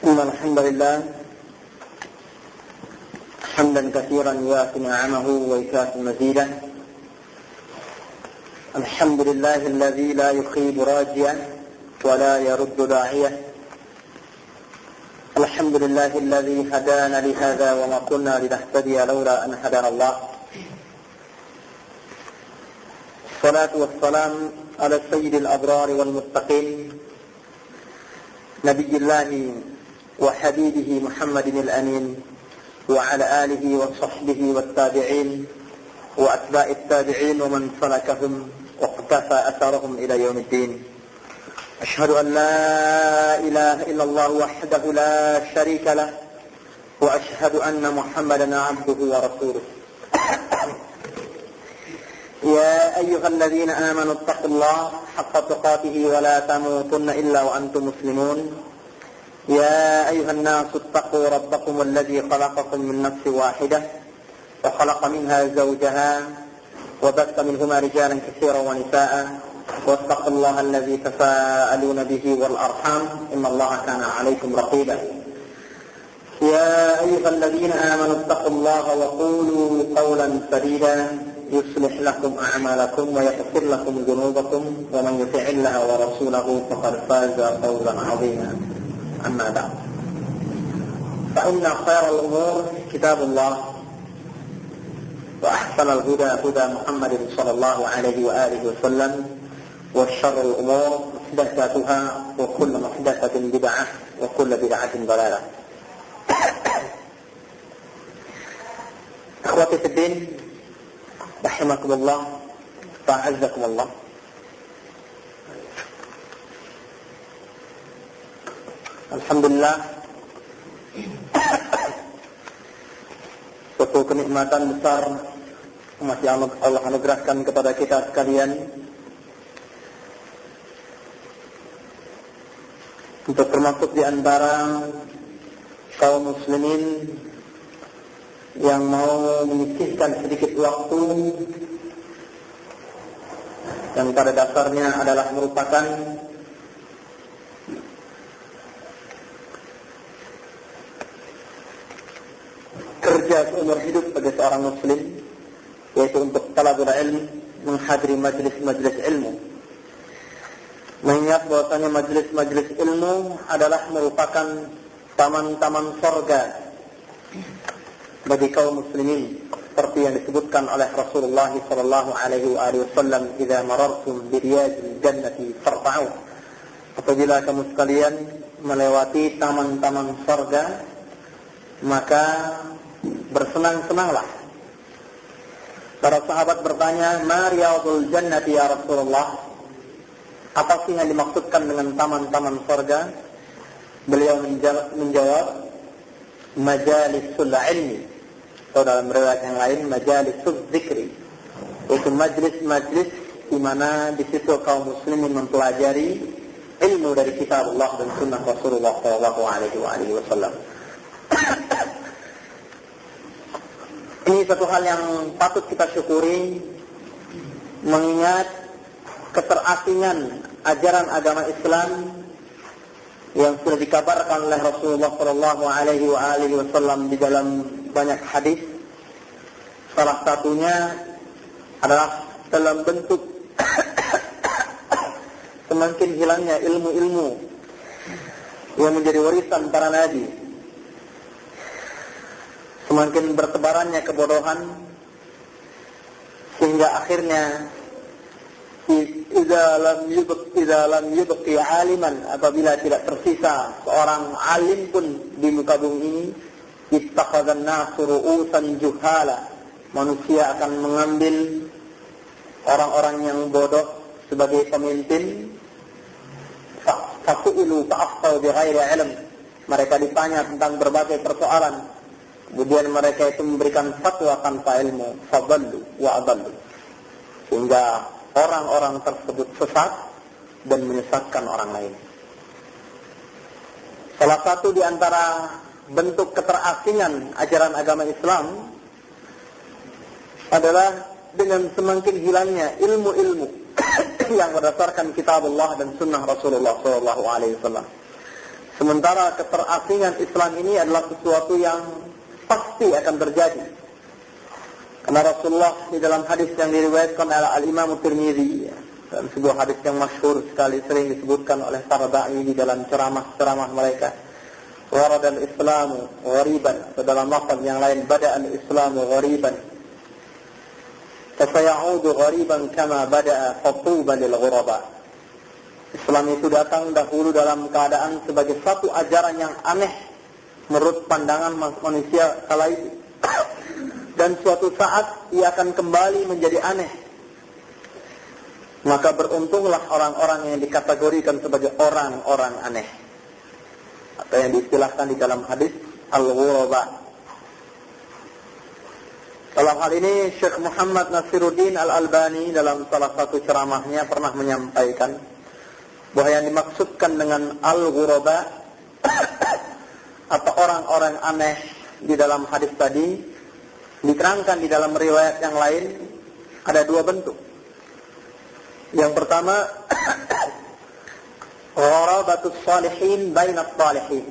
إن الحمد لله حمدا كثيرا يوافي نعمه ويكافئ مزيدا. الحمد لله الذي لا يخيب راجيا ولا يرد داعيا. الحمد لله الذي هدانا لهذا وما كنا لنهتدي لولا أن هدانا الله. الصلاة والسلام على سيد الأبرار والمتقين نبي الله وحبيبه محمد الأمين وعلى آله وصحبه والتابعين وأتباع التابعين ومن سلكهم واقتفى أثرهم إلى يوم الدين. أشهد أن لا إله إلا الله وحده لا شريك له وأشهد أن محمدا عبده ورسوله. يا أيها الذين آمنوا اتقوا الله حق تقاته ولا تموتن إلا وأنتم مسلمون. يا أيها الناس اتقوا ربكم الذي خلقكم من نفس واحدة وخلق منها زوجها وبث منهما رجالا كثيرا ونساء واتقوا الله الذي تساءلون به والأرحام إن الله كان عليكم رقيبا. يا أيها الذين آمنوا اتقوا الله وقولوا قولا سديدا يصلح لكم أعمالكم ويغفر لكم ذنوبكم ومن يطع الله ورسوله فقد فاز فوزا عظيما. أما بعد فإن خير الأمور كتاب الله وأحسن الهدى هدى محمد صلى الله عليه وآله وسلم وشر الأمور محدثاتها وكل محدثة بدعة وكل بدعة ضلالة. أخواتي في الدين رحمكم الله وأعزكم الله. Alhamdulillah, suatu kenikmatan besar masih Allah anugerahkan kepada kita sekalian untuk termasuk di antara kaum muslimin yang mau menyisihkan sedikit waktu yang pada dasarnya adalah merupakan kerja seumur hidup bagi seorang muslim, yaitu untuk talabul ilm, menghadiri majlis-majlis ilmu. Mengingat bahwasanya majlis-majlis ilmu adalah merupakan taman-taman surga bagi kaum muslimin, seperti yang disebutkan oleh Rasulullah sallallahu alaihi wasallam, "Idza marartum bi riyadil jannati farfa'u." Apabila kamu sekalian melewati taman-taman surga, maka bersenang-senanglah. Para sahabat bertanya, "Ma riyadul jannati ya Rasulullah?" Apa sih yang dimaksudkan dengan taman-taman surga? Beliau menjawab, "Majalisul ilmi." Atau dalam riwayat yang lain, "Majalisul zikri." Itu majlis-majlis di mana di situ kaum muslimin mempelajari ilmu dari kitab Allah dan sunnah Rasulullah sallallahu alaihi wasallam. Ini satu hal yang patut kita syukuri, mengingat keterasingan ajaran agama Islam yang sudah dikabarkan oleh Rasulullah sallallahu alaihi wasallam di dalam banyak hadis. Salah satunya adalah dalam bentuk semakin hilangnya ilmu-ilmu yang menjadi warisan para nabi, semakin bertebarannya kebodohan, sehingga akhirnya idza lam yubqi aliman, apabila tidak tersisa seorang alim pun di muka bumi ini, ittakhadhan nasu ru'usan juhala, manusia akan mengambil orang-orang yang bodoh sebagai pemimpin. Fasu'ilu fa'aftau bighairi ilm, mereka ditanya tentang berbagai persoalan, kemudian mereka itu memberikan fatwa tanpa ilmu, fadallu wa adallu, sehingga orang-orang tersebut sesat dan menyesatkan orang lain. Salah satu di antara bentuk keterasingan ajaran agama Islam adalah dengan semakin hilangnya ilmu-ilmu yang berdasarkan kitab Allah dan sunnah Rasulullah SAW, Sementara keterasingan Islam ini adalah sesuatu yang pasti akan terjadi. Karena Rasulullah di dalam hadis yang diriwayatkan oleh Al-Imam Tirmidzi, dalam sebuah hadis yang masyhur sekali sering disebutkan oleh para da'i di dalam ceramah-ceramah mereka, warada al-islamu ghariban, dalam lafaz yang lain bada al-islamu ghariban fasayaudu ghariban kama bada'a fatuba lil ghuraba. Islam itu datang dahulu dalam keadaan sebagai satu ajaran yang aneh menurut pandangan manusia kala itu. Dan suatu saat ia akan kembali menjadi aneh. Maka beruntunglah orang-orang yang dikategorikan sebagai orang-orang aneh, atau yang diistilahkan di dalam hadis al-ghuraba. Dalam hal ini Syekh Muhammad Nasiruddin Al-Albani dalam salah satu ceramahnya pernah menyampaikan bahwa yang dimaksudkan dengan al-ghuraba atau orang-orang aneh di dalam hadis tadi diterangkan di dalam riwayat yang lain ada dua bentuk. Yang pertama, gharabatus salihin bainat salihin,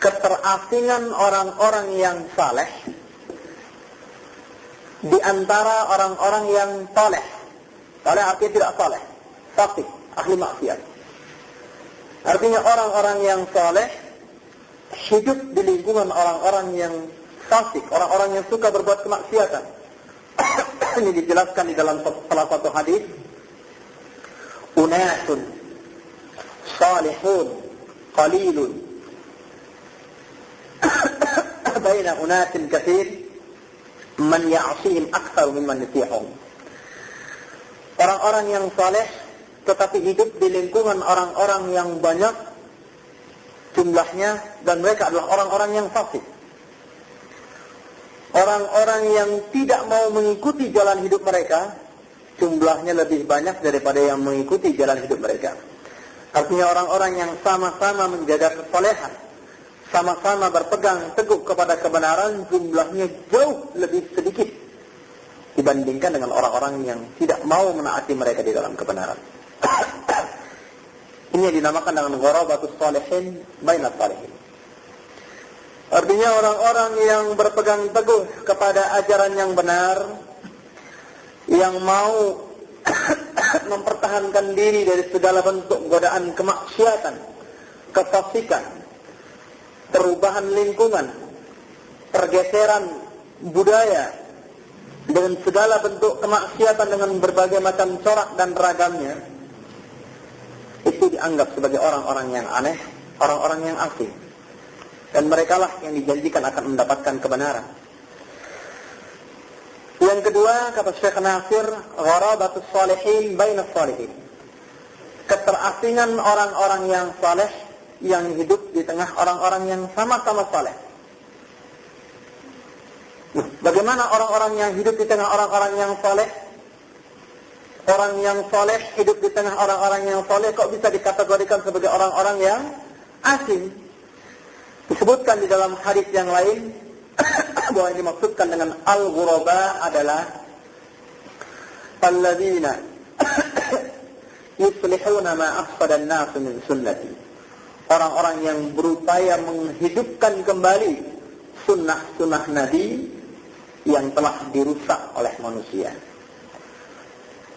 keterasingan orang-orang yang saleh di antara orang-orang yang saleh. Saleh artinya tidak saleh, fasik, ahli maksiat. Artinya orang-orang yang saleh hidup di lingkungan orang-orang yang fasik, orang-orang yang suka berbuat kemaksiatan. Ini dijelaskan di dalam salah satu hadis. Unasun salihun qalilun baina unasin katsir man ya'sihim aktsar mimman yutihum. Orang-orang yang saleh tetapi hidup di lingkungan orang-orang yang banyak jumlahnya, dan mereka adalah orang-orang yang fasik. Orang-orang yang tidak mau mengikuti jalan hidup mereka jumlahnya lebih banyak daripada yang mengikuti jalan hidup mereka. Artinya orang-orang yang sama-sama menjaga kesalehan, sama-sama berpegang teguh kepada kebenaran, jumlahnya jauh lebih sedikit dibandingkan dengan orang-orang yang tidak mau menaati mereka di dalam kebenaran. Ini yang dinamakan dengan gharabatus salihin bainat salihin. Artinya orang-orang yang berpegang teguh kepada ajaran yang benar, yang mau mempertahankan diri dari segala bentuk godaan kemaksiatan, kefasikan, perubahan lingkungan, pergeseran budaya, dengan segala bentuk kemaksiatan dengan berbagai macam corak dan ragamnya, itu dianggap sebagai orang-orang yang aneh, orang-orang yang asing. Dan merekalah yang dijanjikan akan mendapatkan kebenaran. Yang kedua, kata Syekh Nasir, gharabatus salihin bainas salihin, keterasingan orang-orang yang saleh yang hidup di tengah orang-orang yang sama-sama saleh. Bagaimana orang-orang yang hidup di tengah orang-orang yang saleh? Orang yang saleh hidup di tengah orang-orang yang saleh kok bisa dikategorikan sebagai orang-orang yang asing? Disebutkan di dalam hadis yang lain bahwa yang dimaksudkan dengan al-ghuraba adalah alladzina yuslihuna ma afsada an-nas min sunnati. Orang-orang yang berupaya menghidupkan kembali sunnah-sunnah Nabi yang telah dirusak oleh manusia.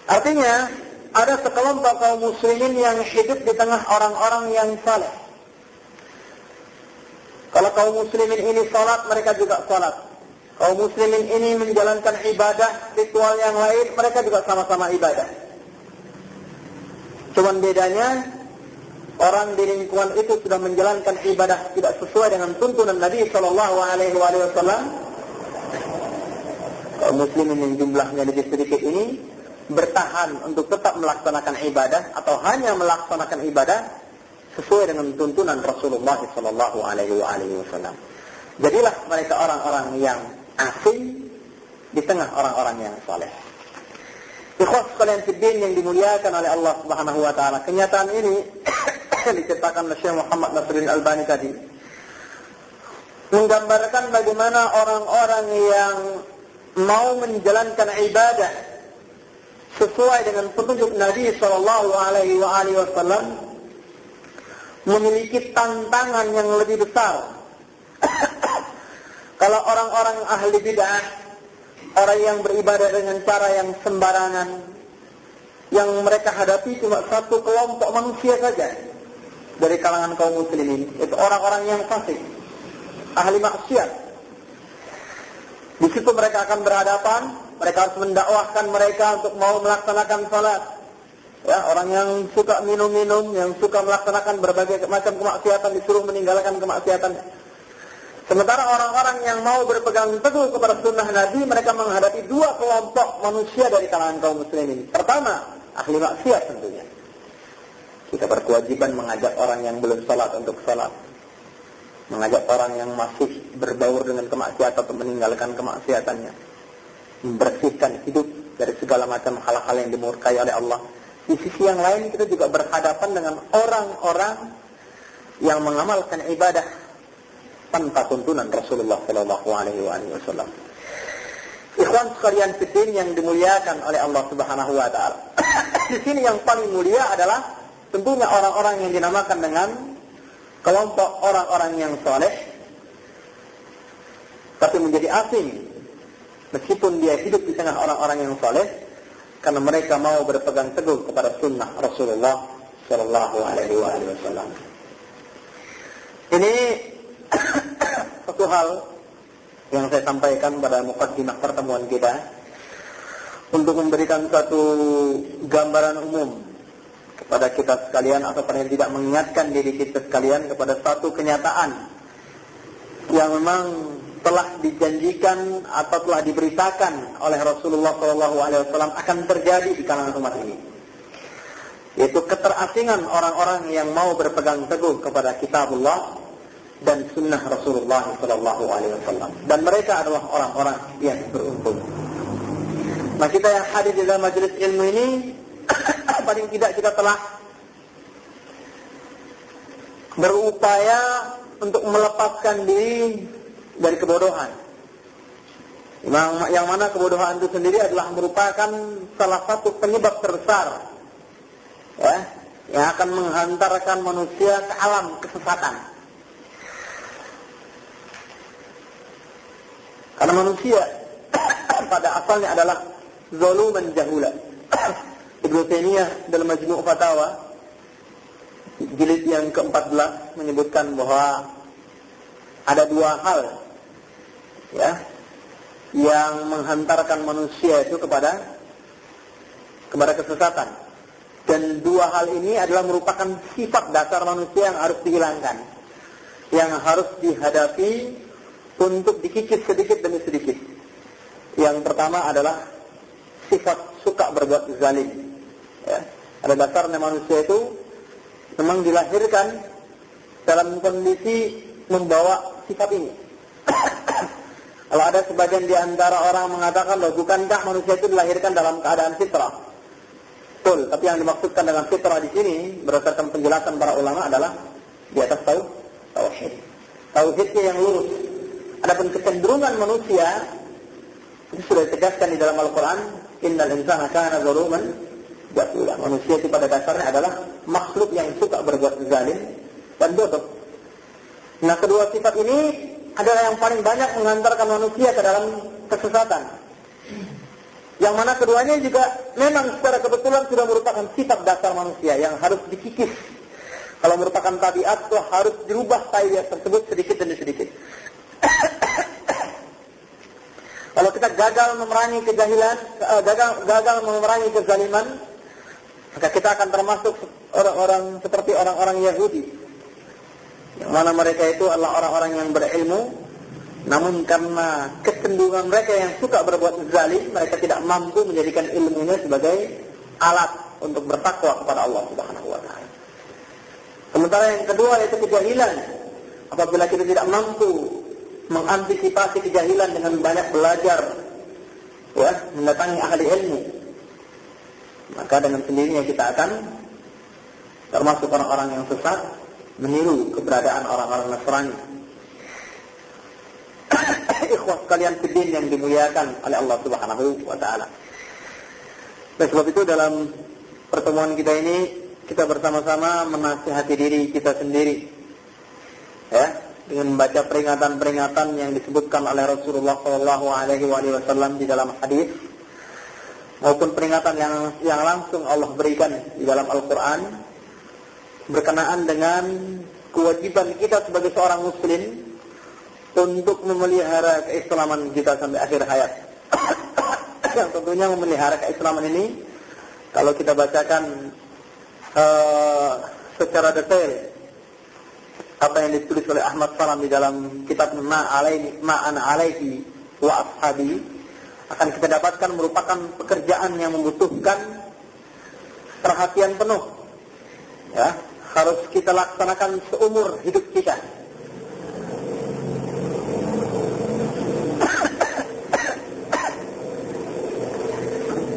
Artinya ada sekelompok kaum muslimin yang hidup di tengah orang-orang yang saleh. Kalau kaum muslimin ini salat, mereka juga salat. Kaum muslimin ini menjalankan ibadah, ritual yang lain, mereka juga sama-sama ibadah. Cuman bedanya, orang di lingkungan itu sudah menjalankan ibadah tidak sesuai dengan tuntunan Nabi SAW. Kaum muslimin yang jumlahnya lebih sedikit ini bertahan untuk tetap melaksanakan ibadah atau hanya melaksanakan ibadah sesuai dengan tuntunan Rasulullah SAW. Jadilah mereka orang-orang yang asing di tengah orang-orang yang saleh. Ikhwas sekalian fiddin yang dimuliakan oleh Allah Subhanahu wa taala, kenyataan ini diceritakan oleh Syekh Muhammad Nasiruddin Al-Albani tadi menggambarkan bagaimana orang-orang yang mau menjalankan ibadah sesuai dengan petunjuk Nabi SAW memiliki tantangan yang lebih besar. Kalau orang-orang ahli bid'ah, orang yang beribadah dengan cara yang sembarangan, yang mereka hadapi cuma satu kelompok manusia saja dari kalangan kaum muslimin, itu orang-orang yang fasik, ahli maksiat. Di situ mereka akan berhadapan, mereka harus mendakwahkan mereka untuk mau melaksanakan salat. Ya, orang yang suka minum-minum, yang suka melaksanakan berbagai macam kemaksiatan disuruh meninggalkan kemaksiatan. Sementara orang-orang yang mau berpegang teguh kepada sunnah Nabi, mereka menghadapi dua kelompok manusia dari kalangan kaum muslimin. Pertama, ahli maksiat tentunya. Kita berkewajiban mengajak orang yang belum salat untuk salat, mengajak orang yang masih berbaur dengan kemaksiatan untuk meninggalkan kemaksiatannya, membersihkan hidup dari segala macam hal-hal yang dimurkai oleh Allah. Di sisi yang lain kita juga berhadapan dengan orang-orang yang mengamalkan ibadah tanpa tuntunan Rasulullah Shallallahu Alaihi Wasallam. Ikhwan sekalian fiddin yang dimuliakan oleh Allah Subhanahu Wa Taala. Di sini yang paling mulia adalah tentunya orang-orang yang dinamakan dengan kelompok orang-orang yang soleh, tapi menjadi asing meskipun dia hidup di tengah orang-orang yang soleh, karena mereka mau berpegang teguh kepada sunnah Rasulullah Shallallahu Alaihi Wasallam. Ini satu hal yang saya sampaikan pada muqaddimah pertemuan kita untuk memberikan satu gambaran umum kepada kita sekalian, atau paling tidak mengingatkan diri kita sekalian kepada satu kenyataan yang memang telah dijanjikan atau telah diberitakan oleh Rasulullah SAW akan terjadi di kalangan umat ini, yaitu keterasingan orang-orang yang mau berpegang teguh kepada kitabullah dan sunnah Rasulullah SAW, dan mereka adalah orang-orang yang beruntung. Nah, kita yang hadir di dalam majelis ilmu ini paling tidak kita telah berupaya untuk melepaskan diri dari kebodohan. Yang mana kebodohan itu sendiri adalah merupakan salah satu penyebab terbesar, ya, yang akan menghantarkan manusia ke alam kesesatan. Karena manusia pada asalnya adalah zaluman jahula. Ibnu Taimiyah dalam Majmu' Fatawa jilid yang ke-14 menyebutkan bahwa ada dua hal, ya, yang menghantarkan manusia itu kepada kesesatan. Dan dua hal ini adalah merupakan sifat dasar manusia yang harus dihilangkan, yang harus dihadapi untuk dikikis sedikit demi sedikit. Yang pertama adalah sifat suka berbuat zalim. Ya, ada dasarnya manusia itu memang dilahirkan dalam kondisi membawa sifat ini. Kalau ada sebagian di antara orang mengatakan, loh, bukankah manusia itu dilahirkan dalam keadaan fitrah? Betul, tapi yang dimaksudkan dengan fitrah di sini berdasarkan penjelasan para ulama adalah di atas tauhid. Tauhidnya yang lurus. Adapun kecenderungan manusia itu sudah ditegaskan di dalam Al-Quran, innal insana kana zaluman jahula. Manusia itu pada dasarnya adalah makhluk yang suka berbuat zalim dan bodoh. Nah, kedua sifat ini adalah yang paling banyak menghantarkan manusia ke dalam kesesatan. Yang mana keduanya juga memang secara kebetulan sudah merupakan sifat dasar manusia yang harus dikikis. Kalau merupakan tabiat, itu harus dirubah tabiat tersebut sedikit demi sedikit. Kalau kita gagal memerangi kejahilan, gagal memerangi kezaliman, maka kita akan termasuk orang-orang seperti orang-orang Yahudi, yang mana mereka itu adalah orang-orang yang berilmu, namun karena kecenderungan mereka yang suka berbuat zalim, mereka tidak mampu menjadikan ilmunya sebagai alat untuk bertakwa kepada Allah Subhanahu wa Ta'ala. Sementara yang kedua yaitu kejahilan. Apabila kita tidak mampu mengantisipasi kejahilan dengan banyak belajar, ya, mendatangi ahli ilmu, maka dengan sendirinya kita akan termasuk orang-orang yang sesat, meniru keberadaan orang-orang Nasrani. Ikhwah sekalian fiddin yang dimuliakan oleh Allah Subhanahu wa Ta'ala. Dan sebab itu dalam pertemuan kita ini kita bersama-sama menasihati diri kita sendiri, ya, dengan membaca peringatan-peringatan yang disebutkan oleh Rasulullah SAW di dalam hadis, maupun peringatan yang langsung Allah berikan di dalam Al-Quran berkenaan dengan kewajiban kita sebagai seorang muslim untuk memelihara keislaman kita sampai akhir hayat. Yang tentunya memelihara keislaman ini, kalau kita bacakan secara detail apa yang ditulis oleh Ahmad Salam di dalam kitab Ma'ana alaihi wa ashabi, akan kita dapatkan merupakan pekerjaan yang membutuhkan perhatian penuh, ya, harus kita laksanakan seumur hidup kita.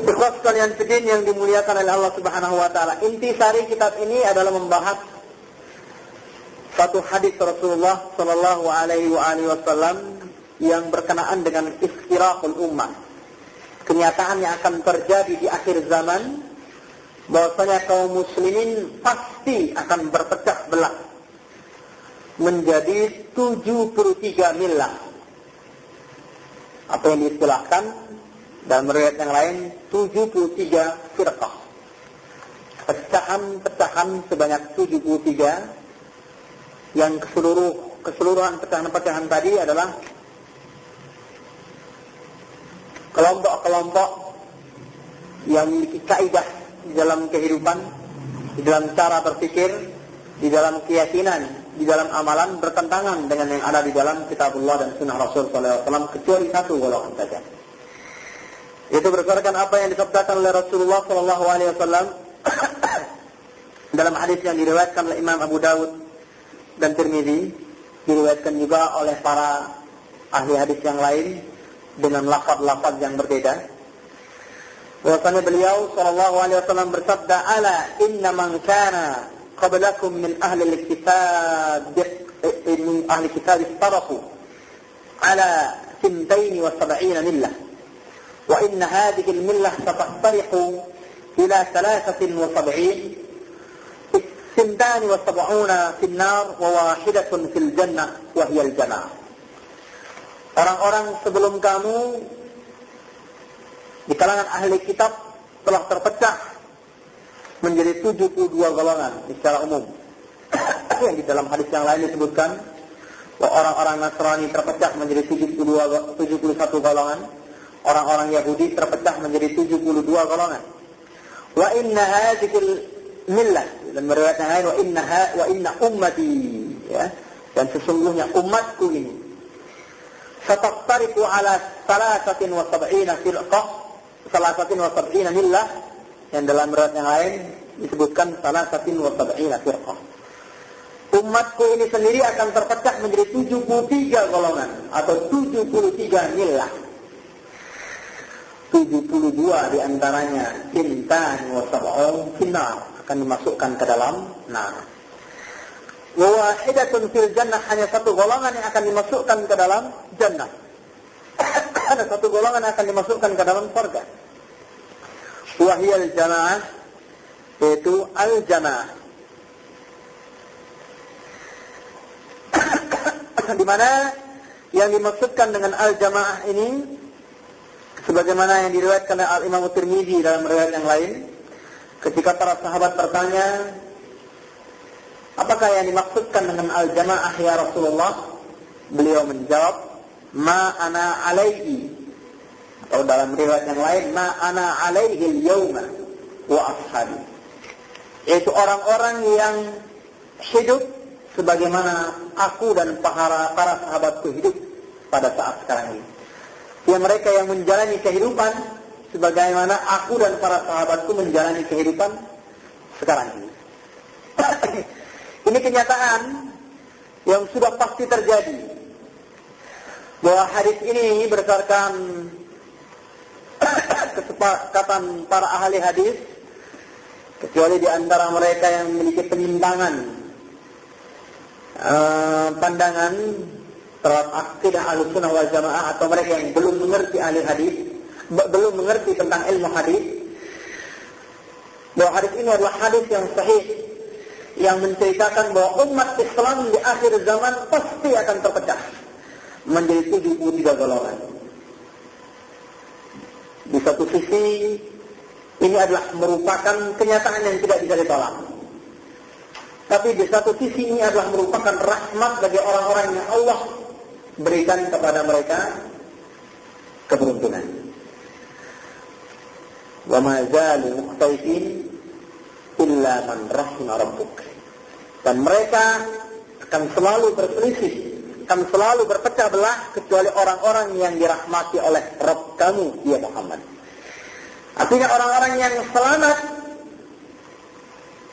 Ikhwas sekalian fiddin yang dimuliakan oleh Allah Subhanahu wa taala, intisari kitab ini adalah membahas satu hadis Rasulullah sallallahu alaihi wasallam yang berkenaan dengan iftiraqul ummah. Kenyataan yang akan terjadi di akhir zaman, bahwasanya kaum muslimin pasti akan berpecah belah menjadi 73 millah. Apa yang diistilahkan dalam riwayat yang lain 73 firqah. Pecahan-pecahan sebanyak 73, yang keseluruhan pecahan-pecahan tadi adalah kelompok-kelompok yang memiliki kaidah di dalam kehidupan, di dalam cara berpikir, di dalam keyakinan, di dalam amalan bertentangan dengan yang ada di dalam kitabullah dan sunnah Rasul SAW, kecuali satu golongan saja. Itu berdasarkan apa yang disabdakan oleh Rasulullah SAW dalam hadis yang diriwayatkan oleh Imam Abu Dawud dan Tirmidzi, diriwayatkan juga oleh para ahli hadis yang lain dengan lafaz-lafaz yang berbeda. Bahwasanya beliau sallallahu alaihi wasallam bersabda, "Ala inna man kana qablakum min ahli al-kitab istarafu ala 72 millah wa inna hadhihi al-millah sataftariqu ila 73 72 fil nar wa wahidatun fil jannah wa hiya al-jannah." Orang-orang sebelum kamu di kalangan ahli kitab telah terpecah menjadi 72 golongan secara umum. Yang di dalam hadis yang lain disebutkan bahwa orang-orang Nasrani terpecah menjadi 71 golongan, orang-orang Yahudi terpecah menjadi 72 golongan. Wa inna hadhil millah, dan riwayat yang lain wa inna ummati, ya, dan sesungguhnya umatku ini sataftariqu ala 73 firqah, 73 millah, yang dalam riwayat yang lain disebutkan 73 firqah. Umatku ini sendiri akan terpecah menjadi 73 golongan atau 73 millah. 72 diantaranya sintan wa sab'un finnar, akan dimasukkan ke dalam neraka. Wa wahidatun fil jannah, hanya satu golongan yang akan dimasukkan ke dalam jannah. Ada satu golongan yang akan dimasukkan ke dalam surga. Wa hiya al-jamaah, yaitu al-jamaah. Di mana yang dimaksudkan dengan al-jamaah ini, sebagaimana yang diriwayatkan oleh Al-Imam Tirmidzi dalam riwayat yang lain, ketika para sahabat bertanya, apakah yang dimaksudkan dengan al-jamaah ya Rasulullah? Beliau menjawab, ma ana alaihi, atau dalam riwayat yang lain, ma ana alaihi al-yawma wa ashabi, yaitu orang-orang yang hidup sebagaimana aku dan para sahabatku hidup pada saat sekarang ini. Ya, mereka yang menjalani kehidupan sebagaimana aku dan para sahabatku menjalani kehidupan sekarang ini. Ini kenyataan yang sudah pasti terjadi, bahwa hadis ini berdasarkan kesepakatan para ahli hadis, kecuali di antara mereka yang memiliki penyimpangan pandangan terhadap akidah Ahlussunnah wal Jamaah, atau mereka yang belum mengerti ahli hadis, belum mengerti tentang ilmu hadis, bahwa hadis ini adalah hadis yang sahih, yang menceritakan bahwa umat Islam di akhir zaman pasti akan terpecah menjadi 73 golongan. Di satu sisi ini adalah merupakan kenyataan yang tidak bisa ditolak. Tapi di satu sisi ini adalah merupakan rahmat bagi orang-orang yang Allah berikan kepada mereka keberuntungan. Wa ma zalu mukhtalifin illa man rahima rabbuk. Dan mereka akan selalu berselisih, akan selalu berpecah belah kecuali orang-orang yang dirahmati oleh Rabb kamu, ya Muhammad. Artinya orang-orang yang selamat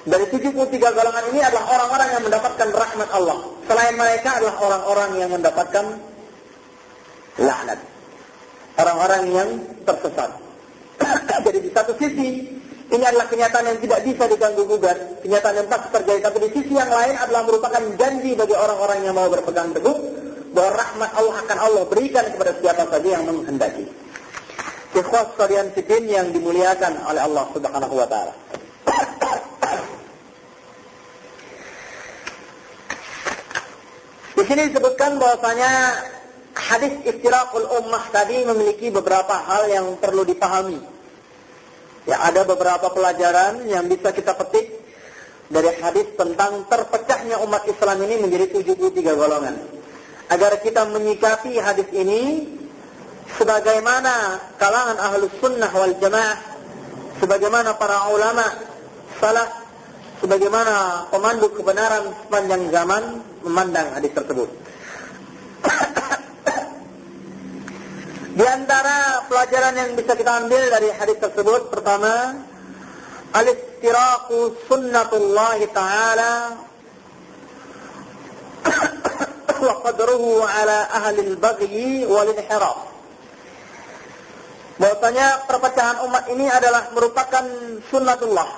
dari 73 golongan ini adalah orang-orang yang mendapatkan rahmat Allah. Selain mereka adalah orang-orang yang mendapatkan laknat, orang-orang yang tersesat. Jadi di satu sisi ini adalah kenyataan yang tidak bisa diganggu gugat, kenyataan yang pasti terjadi. Tapi di sisi yang lain adalah merupakan janji bagi orang-orang yang mau berpegang teguh bahwa rahmat Allah akan Allah berikan kepada siapa saja yang menghendaki. Ikhwas sekalian fiddin yang dimuliakan oleh Allah Subhanahu wa taala. Di sini disebutkan bahwasanya hadis iftiraqul ummah tadi memiliki beberapa hal yang perlu dipahami. Ya, ada beberapa pelajaran yang bisa kita petik dari hadis tentang terpecahnya umat Islam ini menjadi 73 golongan. Agar kita menyikapi hadis ini sebagaimana kalangan ahlus sunnah wal jamaah, sebagaimana para ulama salaf, sebagaimana pemandu kebenaran sepanjang zaman memandang hadis tersebut. Di antara pelajaran yang bisa kita ambil dari hadis tersebut, pertama, al-iftiraqu sunnatullah ta'ala wa qadruhu ala ahli al-baghi wal-inhiraf. Bahwasanya perpecahan umat ini adalah merupakan sunnatullah,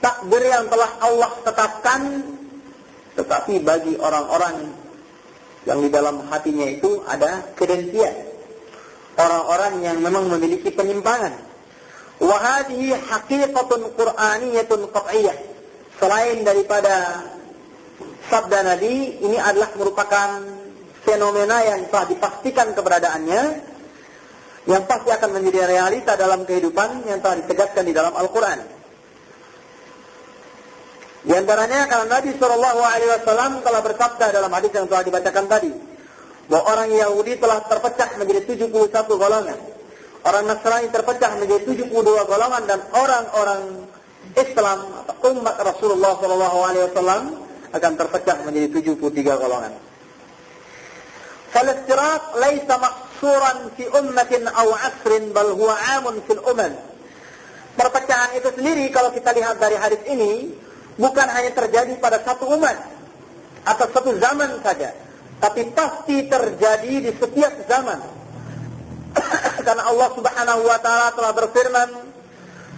takdir yang telah Allah tetapkan, tetapi bagi orang-orang yang di dalam hatinya itu ada kedengkian, orang-orang yang memang memiliki penyimpangan. Wa hadhihi haqiqatun qur'aniyatun qat'iyyah. Selain daripada sabda Nabi, ini adalah merupakan fenomena yang telah dipastikan keberadaannya, yang pasti akan menjadi realita dalam kehidupan yang telah ditegaskan di dalam Al-Quran. Di antaranya karena Nabi SAW telah bersabda dalam hadis yang telah dibacakan tadi, bahwa orang Yahudi telah terpecah menjadi 71 golongan, orang Nasrani terpecah menjadi 72 golongan, dan orang-orang Islam atau umat Rasulullah SAW akan terpecah menjadi 73 golongan. Fal-iftiraq laisa maqsuran fi ummatin aw 'asrin bal huwa 'amun fil umam. Perpecahan itu sendiri kalau kita lihat dari hadis ini bukan hanya terjadi pada satu umat atau satu zaman saja, tapi pasti terjadi di setiap zaman. Karena Allah Subhanahu wa taala telah berfirman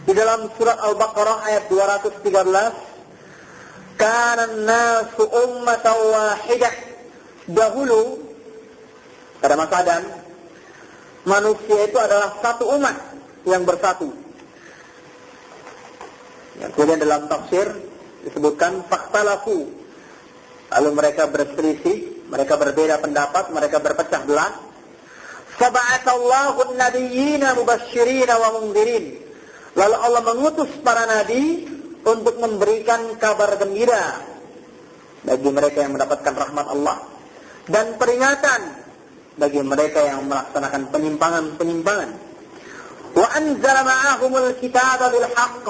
di dalam surat Al-Baqarah ayat 213, "Kana an-nasu ummatan wahidah." Dahulu pada masa Adam, manusia itu adalah satu umat yang bersatu. Yang kemudian dalam tafsir disebutkan faktalafu, lalu mereka berselisih, mereka berbeda pendapat, mereka berpecah belah. Faba'atsallahu an-nabiyyina mubashshirina wa mundhirin. Lalu Allah mengutus para nabi untuk memberikan kabar gembira bagi mereka yang mendapatkan rahmat Allah dan peringatan bagi mereka yang melaksanakan penyimpangan-penyimpangan. Wa anzala ma'ahumul kitaba bil haqq.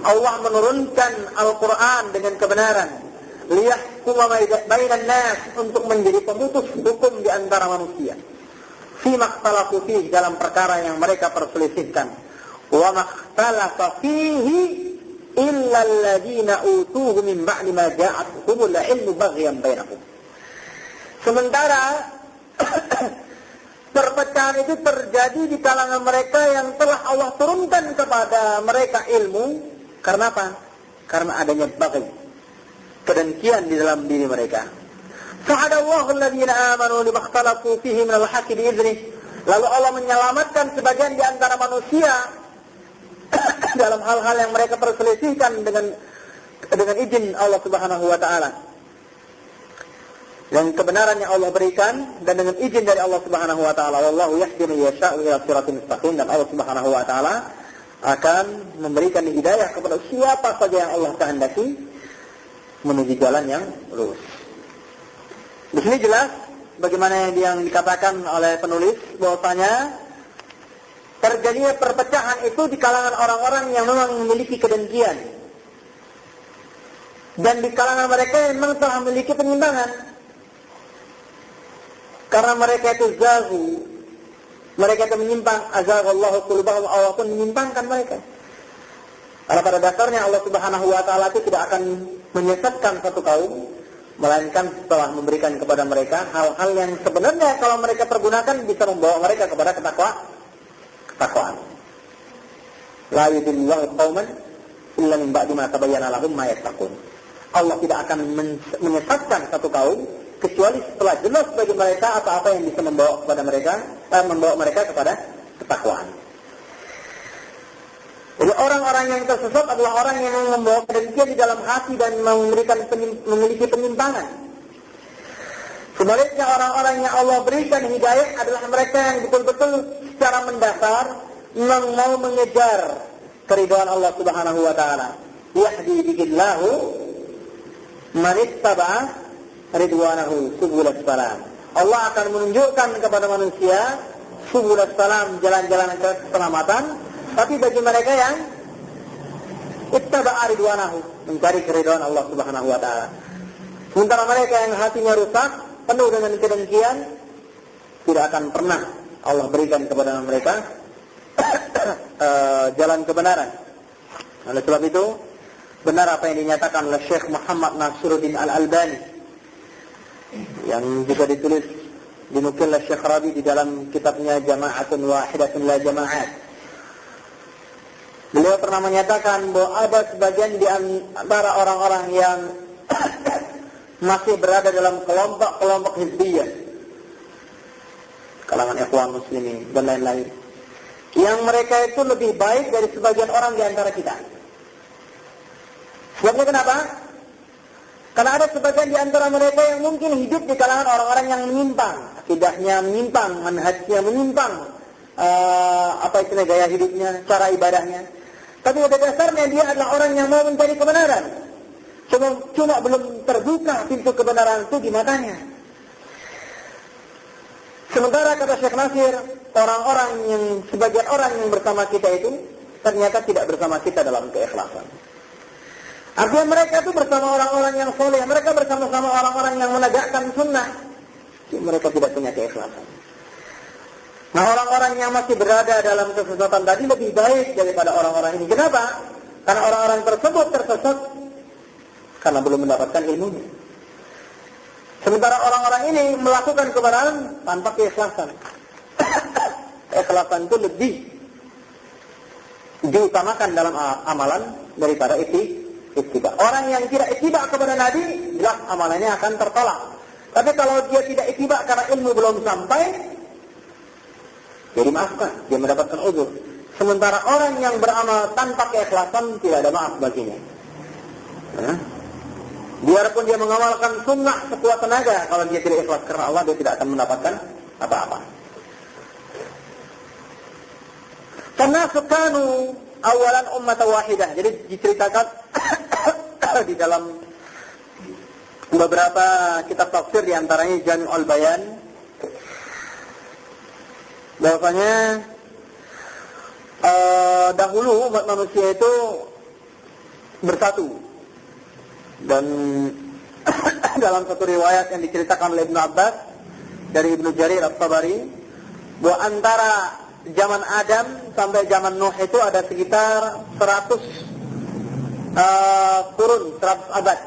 Allah menurunkan Al-Quran dengan kebenaran. Liyahkuma bainan nas, untuk menjadi pemutus hukum di antara manusia. Fi makhtalafu fihi, dalam perkara yang mereka perselisihkan. Wa makhtalafa fihi illa alladhina utuhu min ba'di ma ja'atuhumul ilmu baghyan bainahum. Sementara perpecahan itu terjadi di kalangan mereka yang telah Allah turunkan kepada mereka ilmu. Karena apa? Karena adanya baghi, kedengkian di dalam diri mereka. Fa'adallahu alladhina amanu limakhtalafu fihi minal haqqi bi'idhnih. Lalu Allah menyelamatkan sebagian di antara manusia dalam hal-hal yang mereka perselisihkan dengan izin Allah Subhanahu wa taala. Yang kebenaran yang Allah berikan dan dengan izin dari Allah Subhanahu wa taala. Wallahu yahdi man yasha'u ila siratal mustaqim, dan Allah Subhanahu wa taala akan memberikan hidayah kepada siapa saja yang Allah kehendaki menuju jalan yang lurus. Di sini jelas bagaimana yang dikatakan oleh penulis bahwasanya terjadinya perpecahan itu di kalangan orang-orang yang memang memiliki kedengkian, dan di kalangan mereka yang memang telah memiliki penyimpangan, karena mereka itu zagu, mereka itu menyimpang. Azaghallahu qulubahum, Allah pun menyimpangkan mereka. Karena pada dasarnya Allah Subhanahu wa taala itu tidak akan menyesatkan satu kaum, melainkan setelah memberikan kepada mereka hal-hal yang sebenarnya kalau mereka pergunakan bisa membawa mereka kepada ketakwaan. La yudillahu qauman illa min ba'di ma tabayyana lahum ma yattaqun. Allah tidak akan menyesatkan satu kaum kecuali setelah jelas bagi mereka apa-apa yang bisa membawa mereka kepada ketakwaan. Jadi orang-orang yang tersesat adalah orang yang membawa kedengkian di dalam hati dan memiliki penyimpangan. Sebaliknya orang-orang yang Allah berikan hidayah adalah mereka yang betul-betul secara mendasar mau mengejar keridhaan Allah Subhanahu wa taala. Yahdi bihillahu man ittaba'a ridwanahu subulas salam. Allah akan menunjukkan kepada manusia subulas salam, jalan-jalan keselamatan, tapi bagi mereka yang ittaba'a ridwanahu, mencari keridhaan Allah Subhanahu wa taala. Sementara mereka yang hatinya rusak, penuh dengan kedengkian, tidak akan pernah Allah berikan kepada mereka jalan kebenaran. Oleh sebab itu, benar apa yang dinyatakan oleh Syekh Muhammad Nasiruddin Al-Albani, yang juga dinukil oleh Syekh Rabi di dalam kitabnya Jama'atun Wahidatun La Jama'at. Beliau pernah menyatakan bahwa ada sebagian di antara orang-orang yang masih berada dalam kelompok-kelompok hizbiyah, kalangan ikhwan muslimin dan lain-lain, yang mereka itu lebih baik dari sebagian orang di antara kita. Sebabnya kenapa? Karena ada sebagian di antara mereka yang mungkin hidup di kalangan orang-orang yang menyimpang, akidahnya menyimpang, manhajnya menyimpang, gaya hidupnya, cara ibadahnya. Tapi pada dasarnya dia adalah orang yang mau mencari kebenaran. Cuma belum terbuka pintu kebenaran itu di matanya. Sementara kata Syekh Nasir, sebagian orang yang bersama kita itu ternyata tidak bersama kita dalam keikhlasan. Artinya mereka itu bersama orang-orang yang soleh, mereka bersama-sama orang-orang yang menegakkan sunnah, mereka tidak punya keikhlasan. Nah, orang-orang yang masih berada dalam kesesatan tadi lebih baik daripada orang-orang ini. Kenapa? Karena orang-orang tersebut tersesat karena belum mendapatkan ilmunya. Sementara orang-orang ini melakukan kebenaran tanpa keikhlasan. Keikhlasan itu lebih diutamakan dalam amalan daripada ittiba. Orang yang tidak ittiba kepada Nabi, jelas amalannya akan tertolak. Tapi kalau dia tidak ittiba karena ilmu belum sampai, dia dimaafkan, dia mendapatkan uzur. Sementara orang yang beramal tanpa keikhlasan tidak ada maaf baginya. Biarpun dia mengamalkan sunnah sekuat tenaga, kalau dia tidak ikhlas karena Allah, dia tidak akan mendapatkan apa-apa. Karena sukanu awalan ummat wahidah. Jadi diceritakan di dalam beberapa kitab tafsir, diantaranya Jami'ul Bayan, bahwasanya dahulu umat manusia itu bersatu. Dan dalam satu riwayat yang diceritakan oleh Ibnu Abbas dari Ibnu Jarir At-Tabari, bahwa antara zaman Adam sampai zaman Nuh itu ada sekitar 100 kurun, 100 abad.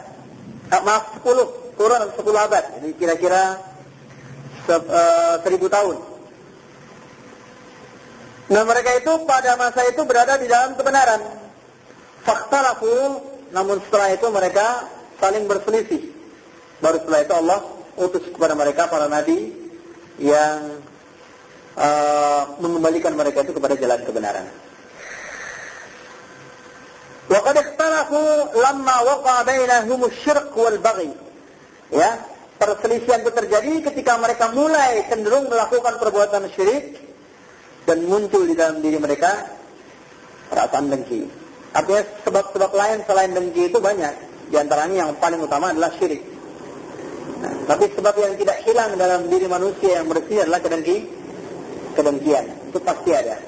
10 kurun, 10 abad. Jadi kira-kira 1000 tahun. Nah, mereka itu pada masa itu berada di dalam kebenaran. Fakhtalafu, namun setelah itu mereka saling berselisih. Baru setelah itu Allah utus kepada mereka para nabi yang mengembalikan mereka itu kepada jalan kebenaran. Wa qad ikhtalafu lamma waqa bainahum asy-syirk wal baghi. Ya, perselisihan itu terjadi ketika mereka mulai cenderung melakukan perbuatan syirik dan muncul di dalam diri mereka perasaan dengki. Artinya sebab-sebab lain selain dengki itu banyak. Di antaranya yang paling utama adalah syirik. Nah, tapi sebab yang tidak hilang dalam diri manusia yang bersih adalah kedengkian. Itu pasti ada.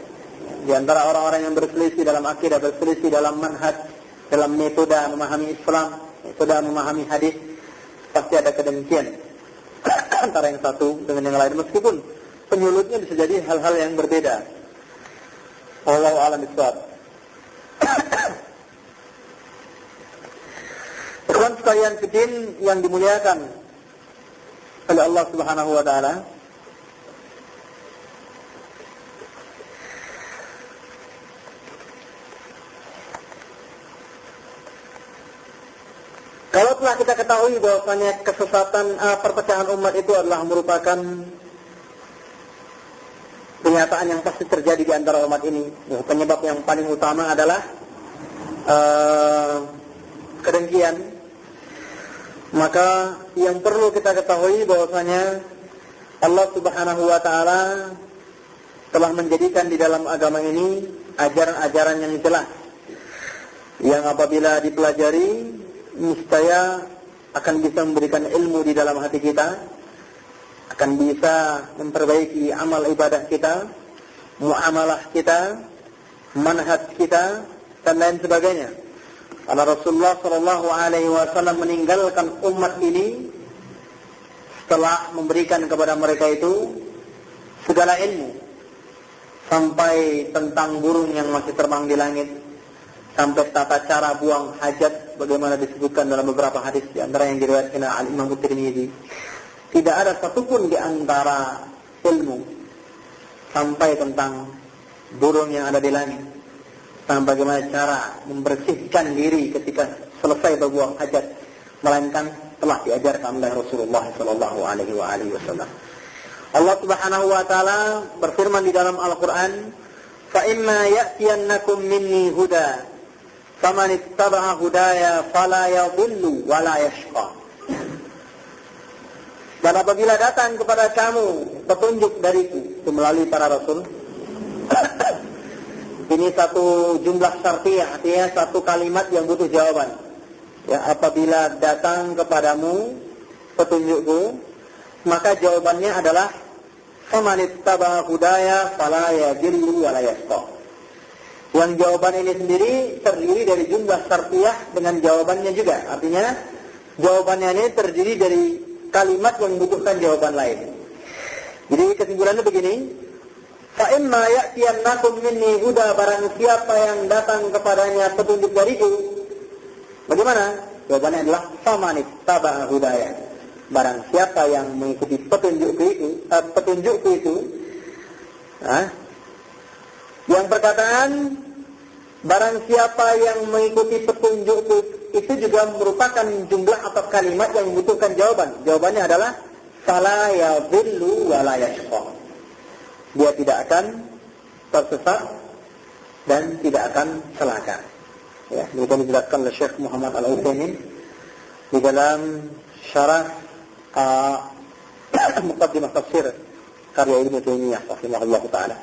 Di antara orang-orang yang berselisih dalam akidah, berselisih dalam manhaj, dalam metode memahami Islam, metode memahami hadis, pasti ada kedengkian antara yang satu dengan yang lain, meskipun penyulutnya bisa jadi hal-hal yang berbeda. Wallahu a'lam bishawab. Ikhwan sekalian fiddin yang dimuliakan oleh Allah Subhanahu wa taala, kalau telah kita ketahui bahwasanya kesesatan perpecahan umat itu adalah merupakan kenyataan yang pasti terjadi di antara umat ini. Penyebab yang paling utama adalah kedengkian. Maka yang perlu kita ketahui bahwasanya Allah Subhanahu wa taala telah menjadikan di dalam agama ini ajaran-ajaran yang jelas, yang apabila dipelajari niscaya akan bisa memberikan ilmu di dalam hati kita, akan bisa memperbaiki amal ibadah kita, muamalah kita, manhaj kita, dan lain sebagainya. Karena Rasulullah Shallallahu Alaihi Wasallam meninggalkan umat ini setelah memberikan kepada mereka itu segala ilmu, sampai tentang burung yang masih terbang di langit, sampai tata cara buang hajat, bagaimana disebutkan dalam beberapa hadis, di antara yang diriwayatkan oleh Imam Tirmidzi. Tidak ada satupun di antara ilmu sampai tentang burung yang ada di langit, tentang bagaimana cara membersihkan diri ketika selesai berbuang hajat, melainkan telah diajarkan oleh Rasulullah Sallallahu Alaihi Wasallam. Allah Subhanahu Wa Taala berfirman di dalam Al-Quran, "Fa imma ya'tiyannakum minni huda, faman ittaba'a hudaya fala yadhillu wa la yashqa." Dan apabila datang kepada kamu petunjuk dariku, itu melalui para rasul. Ini satu jumlah syartiyah, artinya satu kalimat yang butuh jawaban. Ya, apabila datang kepadamu petunjukku, maka jawabannya adalah faman ittaba'a hudaya fala yadhillu wa la yashqa. Yang jawaban ini sendiri terdiri dari jumlah syartiyah dengan jawabannya juga. Artinya jawabannya ini terdiri dari kalimat yang membutuhkan jawaban lain. Jadi kesimpulannya begini, fa imma ya'tiyannakum minni huda, barang siapa yang datang kepadanya petunjuk dariku, bagaimana? Jawabannya adalah faman ittaba'a hudaya. Barang siapa yang mengikuti petunjukku itu, yang perkataan barang siapa yang mengikuti petunjukku itu juga merupakan jumlah atau kalimat yang membutuhkan jawaban. Jawabannya adalah fala yadhillu wa la yashqa. Dia tidak akan tersesat dan tidak akan celaka. Ya, demikian dijelaskan oleh Syekh Muhammad Al-Utsaimin di dalam syarah Muqaddimah Tafsir karya Ibnu Taimiyah rahimahullah taala.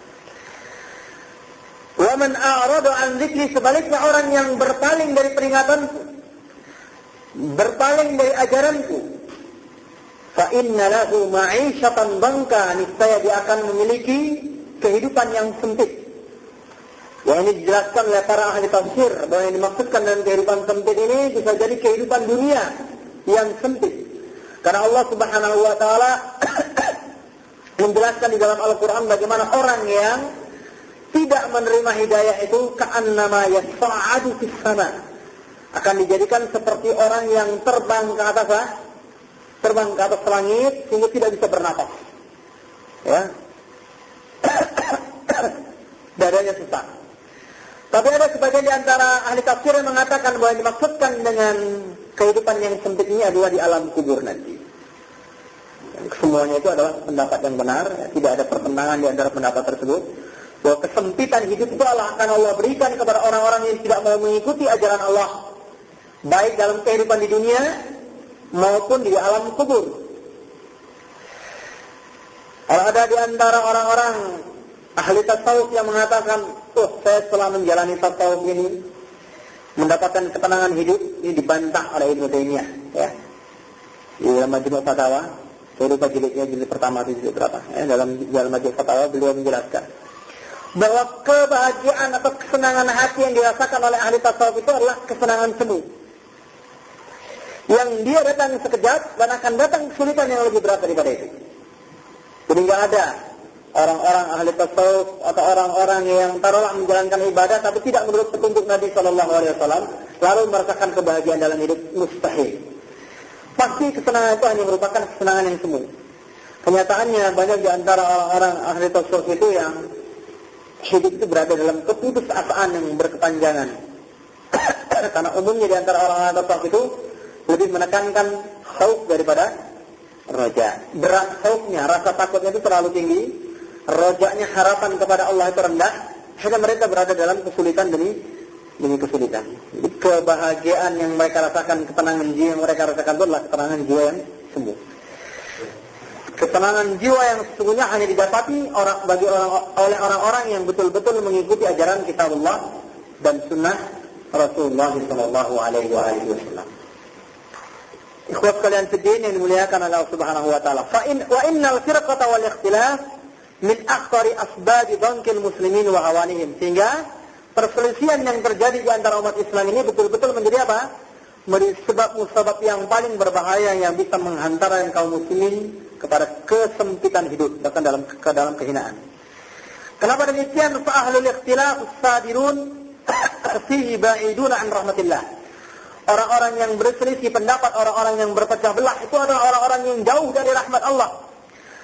Wa man a'rada an dzikri, sebaliknya orang yang berpaling dari peringatanku, berpaling dari ajaranku, fa inna lahu ma'isyatan dhanka, niscaya dia akan memiliki kehidupan yang sempit. Yang ini dijelaskan oleh para ahli tafsir bahwa yang dimaksudkan dengan kehidupan sempit ini bisa jadi kehidupan dunia yang sempit. Karena Allah Subhanahu wa taala menjelaskan di dalam Al-Qur'an bagaimana orang yang tidak menerima hidayah itu ka'annama yas'adu fis sama, akan dijadikan seperti orang yang terbang ke atas langit sehingga tidak bisa bernapas. Ya. Dadanya susah. Tapi ada sebagian di antara ahli tafsir yang mengatakan bahwa yang dimaksudkan dengan kehidupan yang sempit ini adalah di alam kubur nanti. Dan semuanya itu adalah pendapat yang benar, ya, tidak ada pertentangan di antara pendapat tersebut. Bahwa kesempitan hidup itu akan Allah berikan kepada orang-orang yang tidak mau mengikuti ajaran Allah, baik dalam kehidupan di dunia maupun di alam kubur. Kalau ada di antara orang-orang ahli tasawuf yang mengatakan, saya setelah menjalani tasawuf ini mendapatkan ketenangan hidup, ini dibantah oleh Ibnu Taimiyah, ya. Di dalam Majmu' Fatawa, saya lupa jilid pertama atau jilid berapa. Dalam Majmu' Fatawa beliau menjelaskan bahwa kebahagiaan atau kesenangan hati yang dirasakan oleh ahli tasawuf itu adalah kesenangan semu, yang dia datang sekejap dan akan datang kesulitan yang lebih berat daripada itu. Jadi nggak ada orang-orang ahli tasawuf atau orang-orang yang taruhlah menjalankan ibadah tapi tidak menurut petunjuk Nabi SAW lalu merasakan kebahagiaan dalam hidup, mustahil. Pasti kesenangan itu hanya merupakan kesenangan yang semu. Kenyataannya banyak di antara orang-orang ahli tasawuf itu yang hidup itu berada dalam keputusasaan yang berkepanjangan. Karena umumnya di antara orang-orang tasawuf itu lebih menekankan khauf daripada roja. Berat khaufnya, rasa takutnya itu terlalu tinggi, rojanya, harapan kepada Allah itu rendah, sehingga mereka berada dalam kesulitan demi kesulitan. Jadi kebahagiaan yang mereka rasakan, ketenangan jiwa yang mereka rasakan itu adalah ketenangan jiwa yang semu. Ketenangan jiwa yang sesungguhnya hanya didapati oleh orang-orang yang betul-betul mengikuti ajaran kitabullah dan sunnah Rasulullah SAW. Ikhwat kalian sedih yang dimuliakan Allah Subhanahu wa taala. Wa innal firqata wal ikhtilaf min akthari asbabi dhankil muslimin wa hawanihim. Sehingga perselisihan yang terjadi di antara umat Islam ini betul-betul menjadi apa? Menjadi sebab-sebab yang paling berbahaya yang bisa menghantarkan kaum muslimin kepada kesempitan hidup, bahkan dalam kehinaan. Kenapa demikian? Fa ahlul ikhtilaf sadirun fihi ba'iduna an rahmatillah. Orang-orang yang berselisih pendapat, orang-orang yang berpecah belah itu adalah orang-orang yang jauh dari rahmat Allah.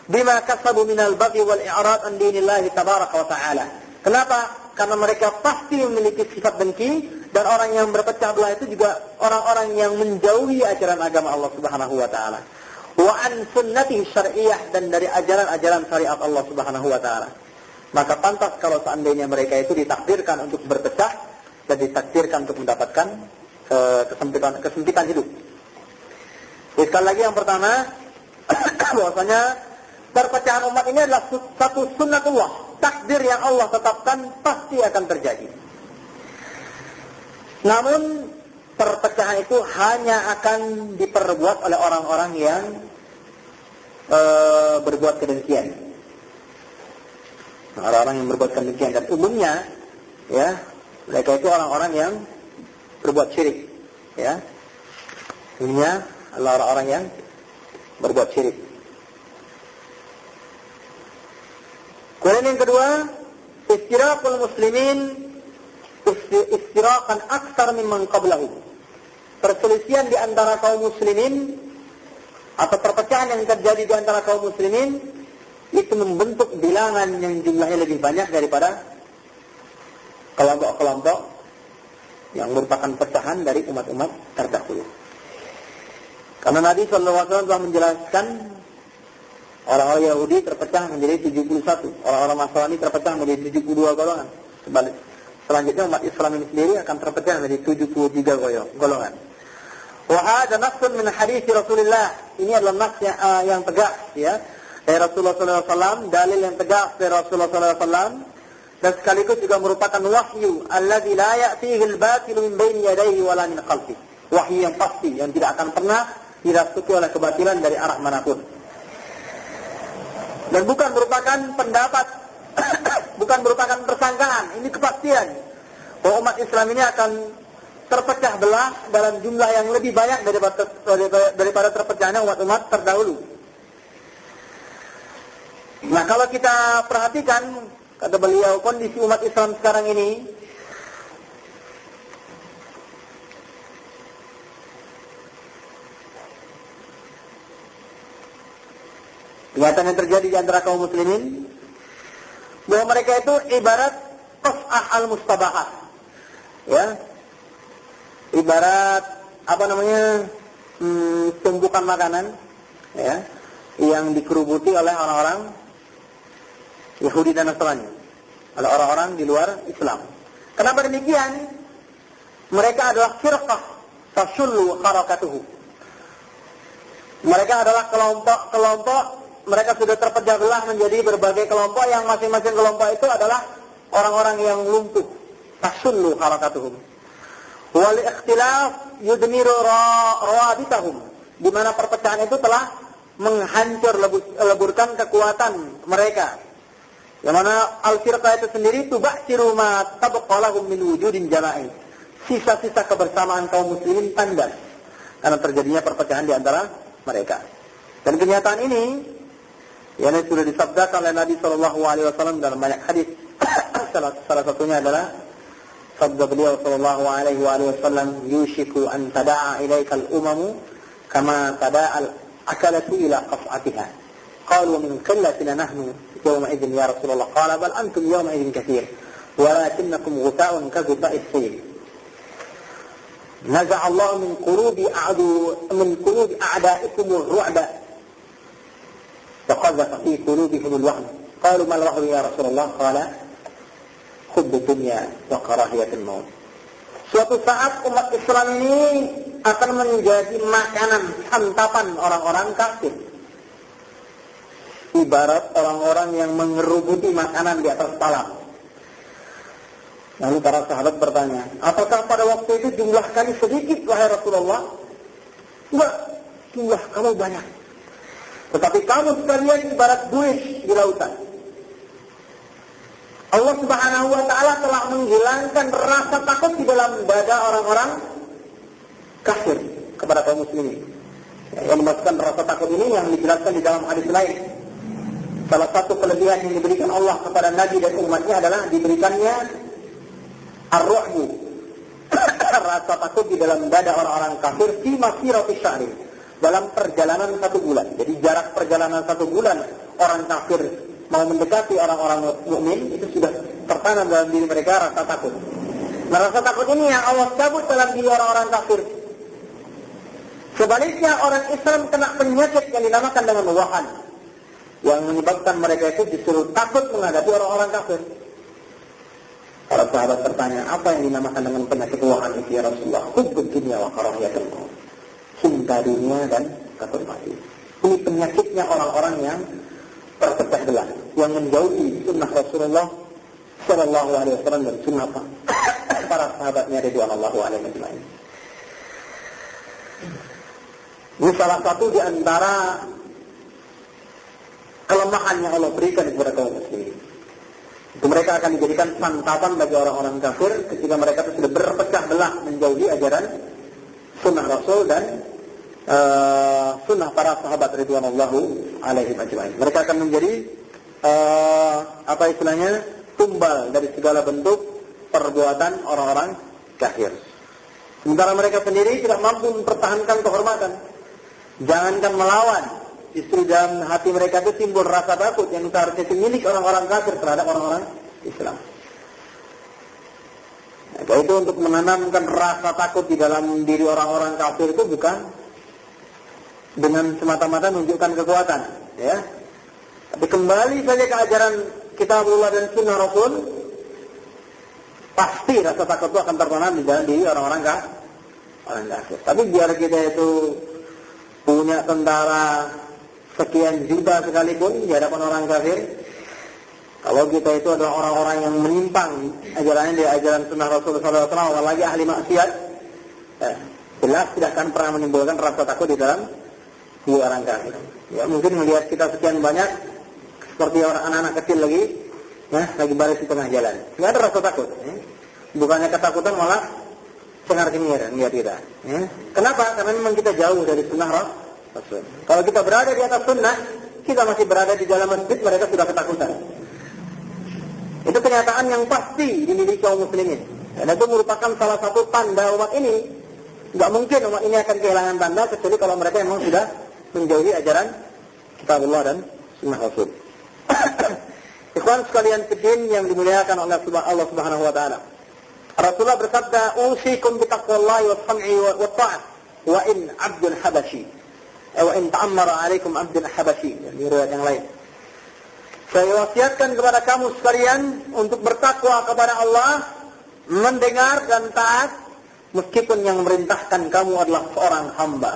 Bima kasabu minal baghi wal i'rad an dinillahi tabaraka wa ta'ala. Kenapa? Karena mereka pasti memiliki sifat dengki, dan orang yang berpecah belah itu juga orang-orang yang menjauhi ajaran agama Allah Subhanahu wa taala. Wa an sunnati syar'iyyah, dan dari ajaran-ajaran syariat Allah Subhanahu wa taala. Maka pantas kalau seandainya mereka itu ditakdirkan untuk berpecah dan ditakdirkan untuk mendapatkan kesempitan hidup. Jadi sekali lagi yang pertama, bahwasanya perpecahan umat ini adalah satu sunnatullah, takdir yang Allah tetapkan pasti akan terjadi. Namun perpecahan itu hanya akan diperbuat oleh orang-orang yang berbuat kedengkian. Orang-orang yang berbuat kedengkian, dan umumnya ya mereka itu orang-orang yang berbuat syirik, ya. Umumnya adalah orang-orang yang berbuat syirik. Kemudian yang kedua, istiraqul muslimin istiraqan aktsar mimman qablahu. Perselisihan di antara kaum muslimin atau perpecahan yang terjadi di antara kaum muslimin itu membentuk bilangan yang jumlahnya lebih banyak daripada kelompok-kelompok yang merupakan pecahan dari umat-umat terdahulu. Karena Nabi SAW telah menjelaskan orang-orang Yahudi terpecah menjadi 71, orang-orang Nasrani terpecah menjadi 72 golongan. Selanjutnya umat Islam ini sendiri akan terpecah menjadi 73 golongan. Wa hadza nassun min hadits Rasulullah. Ini adalah nas yang tegas, ya, dari Rasulullah SAW, dalil yang tegas dari Rasulullah SAW. Dan sekaligus juga merupakan wahyu alladzi la ya'tihi al-batilu min baini yadayhi wala min khalfihi. Wahyu yang pasti yang tidak akan pernah dirasuki oleh kebatilan dari arah manapun. Dan bukan merupakan pendapat, bukan merupakan persangkaan, ini kepastian bahwa umat Islam ini akan terpecah belah dalam jumlah yang lebih banyak daripada terpecahnya umat-umat terdahulu. Nah, kalau kita perhatikan, kata beliau, kondisi umat Islam sekarang ini kelihatan yang terjadi di antara kaum muslimin, bahwa mereka itu ibarat qas'ah al-mustabahah, ya, ibarat tumpukan makanan, ya, yang dikerubuti oleh orang-orang Yahudi dan Nasrani. oleh orang-orang di luar Islam. Kenapa demikian? Mereka adalah firqah tasullu harakatuhu. Mereka adalah kelompok-kelompok, mereka sudah terpecah belah menjadi berbagai kelompok yang masing-masing kelompok itu adalah orang-orang yang lumpuh. Tasullu harakatuhum. Wal ikhtilaf yudmiru rawabitahum. Di mana perpecahan itu telah leburkan kekuatan mereka. Yang mana al-firqah itu sendiri tubasiru ma tabqa lahum min wujudin jama'i. Sisa-sisa kebersamaan kaum muslimin tandas karena terjadinya perpecahan di antara mereka. Dan kenyataan ini yang sudah disabdakan oleh Nabi SAW dalam banyak hadis. Salah satunya adalah sabda beliau SAW, yushiku an tada'a ilaikal umamu kama tada'al akalatu ila qaf'atiha. Qalu min qillatina nahnu yawma idin ya Rasulullah. Qala bal antum yawma idin kathir walakinnakum ghuta'un ka ghuta'is sayl. Naza' Allah min qulubi a'da'ikum ar-ru'ba wa qadhafa fi qulubihim al-wahn. Qalu mal wahyu ya Rasulullah? Qala hubbud dunya wa karahiyatul maut. Suatu saat umat Islam ini akan menjadi makanan santapan orang-orang kafir. Ibarat orang-orang yang mengerubuti makanan di atas talam. Lalu para sahabat bertanya, apakah pada waktu itu jumlah kami sedikit, wahai Rasulullah? Enggak, jumlah kamu banyak. Tetapi kamu sekalian ibarat buih di lautan. Allah Subhanahu wa ta'ala telah menghilangkan rasa takut di dalam dada orang-orang kafir kepada kaum muslimin. Yang memasukkan rasa takut ini yang dijelaskan di dalam hadis lain. Salah satu kelebihan yang diberikan Allah kepada Nabi dan umatnya adalah diberikannya ar-ru'bu, rasa takut di dalam dada orang-orang kafir fi masirati syahri, dalam perjalanan 1 bulan. Jadi jarak perjalanan 1 bulan orang kafir mau mendekati orang-orang mukmin itu sudah tertanam dalam diri mereka rasa takut. Nah, rasa takut ini yang Allah cabut dalam diri orang-orang kafir. Sebaliknya orang Islam kena penyakit yang dinamakan dengan wahan, yang menyebabkan mereka itu disuruh takut menghadapi orang-orang kafir. Para sahabat bertanya, apa yang dinamakan dengan penyakit wahan itu ya Rasulullah? Hubbud dunya wa karahiyatul maut. Cinta dunia dan takut mati. Ini penyakitnya orang-orang yang terpecah belah, yang menjauhi sunnah Rasulullah Sallallahu Alaihi Wasallam dan sunnah para sahabatnya radhiyallahu anhum ajma'in. Ini salah satu di antara kelemahan yang Allah berikan kepada kaum muslimin. Itu mereka akan dijadikan santapan bagi orang-orang kafir ketika mereka sudah berpecah belah menjauhi ajaran sunnah Rasul dan sunnah para sahabat radhiyallahu alaihim ajma'in. Mereka akan menjadi tumbal dari segala bentuk perbuatan orang-orang kafir. Sementara mereka sendiri tidak mampu mempertahankan kehormatan. Jangankan melawan, justru dalam hati mereka itu timbul rasa takut yang seharusnya milik orang-orang kafir terhadap orang-orang Islam. Nah, itu untuk menanamkan rasa takut di dalam diri orang-orang kafir itu bukan dengan semata-mata menunjukkan kekuatan, ya. Tapi kembali saja ke ajaran Kitabullah dan Sunnah Rasul, pasti rasa takut itu akan tertanam di dalam diri orang-orang kafir. Tapi biar kita itu punya tentara sekian juta sekalipun di hadapan orang kafir, kalau kita itu adalah orang-orang yang menyimpang ajarannya dari ajaran sunnah Rasulullah SAW, apalagi ahli maksiat, jelas tidak akan pernah menimbulkan rasa takut di dalam diri orang kafir. Ya, mungkin melihat kita sekian banyak seperti orang anak-anak kecil lagi baris di tengah jalan, nggak ada rasa takut. Bukannya ketakutan malah cengar-cengir melihat kita. Kenapa? Karena memang kita jauh dari sunnah Rasul. Kalau kita berada di atas sunnah, kita masih berada di dalam masjid, mereka sudah ketakutan. Itu kenyataan yang pasti dimiliki kaum muslimin. Dan itu merupakan salah satu tanda umat ini. Nggak mungkin umat ini akan kehilangan tanda kecuali kalau mereka memang sudah menjauhi ajaran Kitabullah dan sunnah Rasul. Ikhwan sekalian fiddin yang dimuliakan oleh Allah Subhanahu wa taala. Rasulullah bersabda, "Usikum bitaqwallahi was-sam'i wat-ta'ah wa in 'abdun habashi." Wa in ta'ammara 'alaikum 'abdun habashi. Di riwayat yang lain. Saya wasiatkan kepada kamu sekalian untuk bertakwa kepada Allah, mendengar dan taat, meskipun yang memerintahkan kamu adalah seorang hamba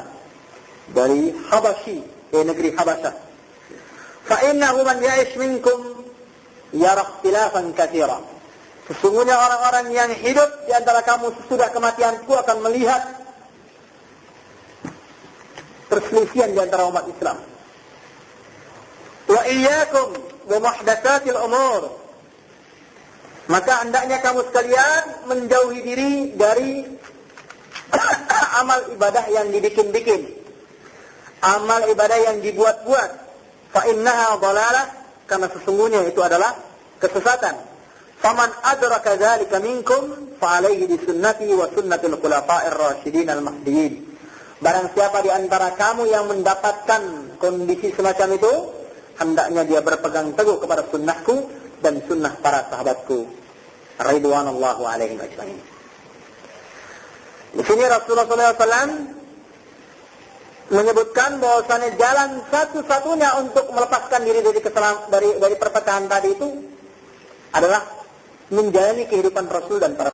dari Habasyi, negeri Habasyah. Fa innahu man ya'ish minkum yara ikhtilafan katsira. Sesungguhnya orang-orang yang hidup di antara kamu sesudah kematianku akan melihat perselisihan di antara umat Islam. Wa iyyakum wa muhdatsatil umur. Maka hendaknya kamu sekalian menjauhi diri dari amal ibadah yang dibikin-bikin, amal ibadah yang dibuat-buat. Fa innaha dhalalah, karena sesungguhnya itu adalah kesesatan. Faman adraka dzalika minkum fa alaihi bi sunnati wa sunnatil khulafa'ir rasyidin al-mahdiyyin. Barang siapa di antara kamu yang mendapatkan kondisi semacam itu, hendaknya dia berpegang teguh kepada sunnahku dan sunnah para sahabatku ridwanullahu alaihim ajma'in. Di sini Rasulullah SAW menyebutkan bahwasanya jalan satu-satunya untuk melepaskan diri dari perpecahan tadi itu adalah menjalani kehidupan Rasul dan para